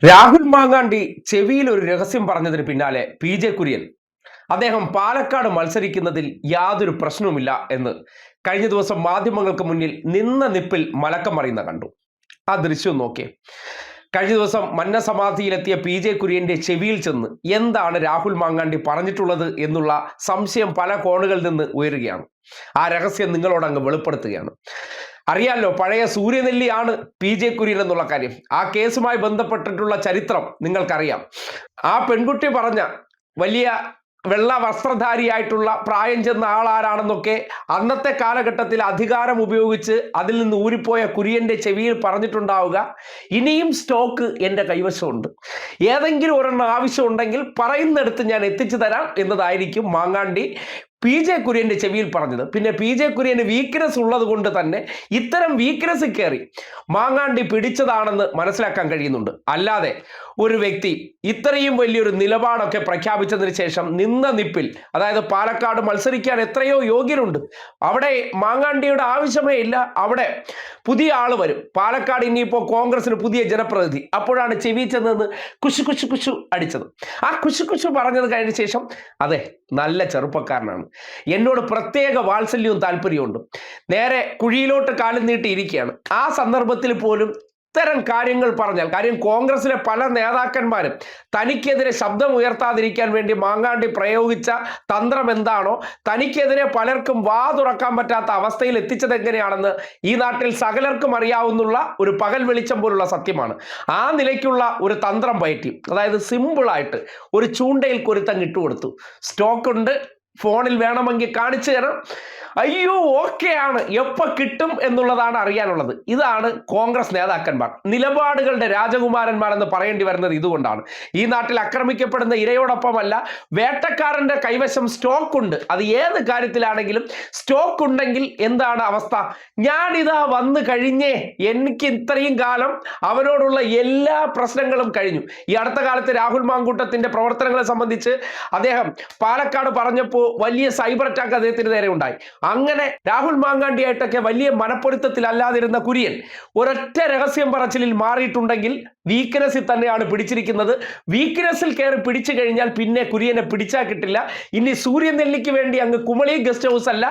രാഹുൽ മാങ്ങാണ്ടി ചെവിയിൽ ഒരു രഹസ്യം പറഞ്ഞതിന് പിന്നാലെ പി.ജെ. കുര്യൻ അദ്ദേഹം പാലക്കാട് മത്സരിക്കുന്നതിൽ യാതൊരു പ്രശ്നവുമില്ല എന്ന് കഴിഞ്ഞ ദിവസം മാധ്യമങ്ങൾക്ക് മുന്നിൽ നിന്ന നിപ്പിൽ മലക്കം മറിയുന്ന കണ്ടു. ആ ദൃശ്യം നോക്കിയേ. കഴിഞ്ഞ ദിവസം മന്നസമാധിയിലെത്തിയ പി.ജെ. കുര്യന്റെ ചെവിയിൽ ചെന്ന് എന്താണ് രാഹുൽ മാങ്ങാണ്ടി പറഞ്ഞിട്ടുള്ളത് എന്നുള്ള സംശയം പല കോണുകളിൽ നിന്ന് ഉയരുകയാണ്. ആ രഹസ്യം നിങ്ങളോട് അങ്ങ് വെളിപ്പെടുത്തുകയാണ്. അറിയാലോ, പഴയ സൂര്യനെല്ലിയാണ് പി.ജെ. കുര്യൻ എന്നുള്ള കാര്യം. ആ കേസുമായി ബന്ധപ്പെട്ടിട്ടുള്ള ചരിത്രം നിങ്ങൾക്കറിയാം. ആ പെൺകുട്ടി പറഞ്ഞ വലിയ വെള്ള വസ്ത്രധാരിയായിട്ടുള്ള പ്രായം ചെന്ന ആളാരാണെന്നൊക്കെ അന്നത്തെ കാലഘട്ടത്തിൽ അധികാരം ഉപയോഗിച്ച് അതിൽ നിന്ന് ഊരിപ്പോയ കുര്യന്റെ ചെവിയിൽ പറഞ്ഞിട്ടുണ്ടാവുക, ഇനിയും സ്റ്റോക്ക് എൻ്റെ കൈവശമുണ്ട്, ഏതെങ്കിലും ഒരെണ്ണം ആവശ്യമുണ്ടെങ്കിൽ പറയുന്നിടത്ത് ഞാൻ എത്തിച്ചു തരാം എന്നതായിരിക്കും മാങ്ങാണ്ടി പി.ജെ. കുര്യന്റെ ചെവിയിൽ പറഞ്ഞത്. പിന്നെ പി.ജെ. കുര്യന് വീക്ക്നെസ് ഉള്ളത് കൊണ്ട് തന്നെ ഇത്തരം വീക്ക്നെസ് കയറി മാങ്ങാണ്ടി പിടിച്ചതാണെന്ന് മനസ്സിലാക്കാൻ കഴിയുന്നുണ്ട്. അല്ലാതെ ഒരു വ്യക്തി ഇത്രയും വലിയൊരു നിലപാടൊക്കെ പ്രഖ്യാപിച്ചതിന് ശേഷം നിന്ന നിപ്പിൽ, അതായത് പാലക്കാട് മത്സരിക്കാൻ എത്രയോ യോഗ്യരുണ്ട്, അവിടെ മാങ്ങാണ്ടിയുടെ ആവശ്യമേ ഇല്ല, അവിടെ പുതിയ ആള് വരും, പാലക്കാട് ഇനിയിപ്പോൾ കോൺഗ്രസിന് പുതിയ ജനപ്രതിനിധി, അപ്പോഴാണ് ചെവി ചെന്നെന്ന് കുശു കുശു കുശു അടിച്ചത്. ആ കുശു കുശു പറഞ്ഞത് കഴിഞ്ഞ ശേഷം അതെ, നല്ല ചെറുപ്പക്കാരനാണ്, എന്നോട് പ്രത്യേക വാത്സല്യവും താല്പര്യമുണ്ട്, നേരെ കുഴിയിലോട്ട് കാലം നീട്ടിയിരിക്കുകയാണ്. ആ സന്ദർഭത്തിൽ പോലും ഇത്തരം കാര്യങ്ങൾ പറഞ്ഞാൽ, കാര്യം കോൺഗ്രസിലെ പല നേതാക്കന്മാരും തനിക്കെതിരെ ശബ്ദം ഉയർത്താതിരിക്കാൻ വേണ്ടി മാങ്ങാണ്ടി പ്രയോഗിച്ച തന്ത്രം എന്താണോ, തനിക്കെതിരെ പലർക്കും വാ തുറക്കാൻ പറ്റാത്ത അവസ്ഥയിൽ എത്തിച്ചത് എങ്ങനെയാണെന്ന് ഈ നാട്ടിൽ സകലർക്കും അറിയാവുന്നുള്ള ഒരു പകൽ വെളിച്ചം പോലുള്ള സത്യമാണ്. ആ നിലയ്ക്കുള്ള ഒരു തന്ത്രം പയറ്റി, അതായത് സിമ്പിളായിട്ട് ഒരു ചൂണ്ടയിൽ കൊരുത്തം ഇട്ടുകൊടുത്തു. സ്റ്റോക്ക് ഉണ്ട്, ഫോണിൽ വേണമെങ്കിൽ കാണിച്ചു തരാം, അയ്യോ ഓക്കെ ആണ്, എപ്പോൾ കിട്ടും എന്നുള്ളതാണ് അറിയാനുള്ളത്. ഇതാണ് കോൺഗ്രസ് നേതാക്കന്മാർ, നിലപാടുകളുടെ രാജകുമാരന്മാർ എന്ന് പറയേണ്ടി വരുന്നത് ഇതുകൊണ്ടാണ്. ഈ നാട്ടിൽ ആക്രമിക്കപ്പെടുന്ന ഇരയോടൊപ്പമല്ല, വേട്ടക്കാരൻ്റെ കൈവശം സ്റ്റോക്ക് ഉണ്ട്. അത് ഏത് കാര്യത്തിലാണെങ്കിലും സ്റ്റോക്ക് ഉണ്ടെങ്കിൽ എന്താണ് അവസ്ഥ? ഞാനിതാ വന്നു കഴിഞ്ഞേ, എനിക്ക് ഇത്രയും കാലം അവനോടുള്ള എല്ലാ പ്രശ്നങ്ങളും കഴിഞ്ഞു. ഈ അടുത്ത കാലത്ത് രാഹുൽ മാങ്കൂട്ടത്തിന്റെ പ്രവർത്തനങ്ങളെ സംബന്ധിച്ച് അദ്ദേഹം പാലക്കാട് പറഞ്ഞപ്പോൾ വലിയ സൈബർ അറ്റാക്ക് അദ്ദേഹത്തിന് നേരെ ഉണ്ടായി. അങ്ങനെ രാഹുൽ മാങ്ങാണ്ടിയായിട്ടൊക്കെ വലിയ മനപ്പൊരുത്തത്തിലല്ലാതിരുന്ന കുര്യൻ ഒരൊറ്റ രഹസ്യം പറച്ചിലിൽ മാറിയിട്ടുണ്ടെങ്കിൽ വീക്ക്നെസ്സിൽ തന്നെയാണ് പിടിച്ചിരിക്കുന്നത്. വീക്ക്നെസ്സിൽ കയറി പിടിച്ചു കഴിഞ്ഞാൽ പിന്നെ കുര്യനെ പിടിച്ചാൽ കിട്ടില്ല. ഇനി സൂര്യനെല്ലിക്ക് വേണ്ടി അങ്ങ് കുമളി ഗസ്റ്റ് ഹൗസ് അല്ല,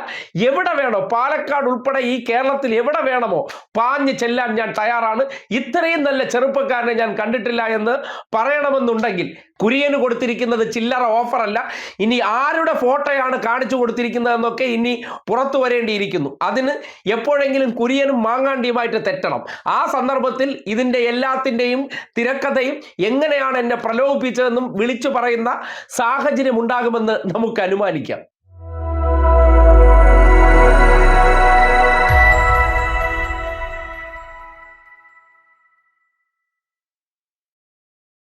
എവിടെ വേണോ, പാലക്കാട് ഉൾപ്പെടെ ഈ കേരളത്തിൽ എവിടെ വേണമോ പാഞ്ഞ് ചെല്ലാൻ ഞാൻ തയ്യാറാണ്. ഇത്രയും നല്ല ചെറുപ്പക്കാരനെ ഞാൻ കണ്ടിട്ടില്ല എന്ന് പറയണമെന്നുണ്ടെങ്കിൽ കുര്യന് കൊടുത്തിരിക്കുന്നത് ചില്ലറ ഓഫർ അല്ല. ഇനി ആരുടെ ഫോട്ടോയാണ് കാണിച്ചു കൊടുത്തിരിക്കുന്നതെന്നൊക്കെ ഇനി പുറത്തു വരേണ്ടിയിരിക്കുന്നു. അതിന് എപ്പോഴെങ്കിലും കുര്യനും മാങ്ങാണ്ടിയുമായിട്ട് തെറ്റണം. ആ സന്ദർഭത്തിൽ ഇതിൻ്റെ എല്ലാത്തിൻ്റെയും തിരക്കഥയും എങ്ങനെയാണ് എന്നെ പ്രലോഭിപ്പിച്ചതെന്നും വിളിച്ചു പറയുന്ന സാഹചര്യം ഉണ്ടാകുമെന്ന് നമുക്ക് അനുമാനിക്കാം.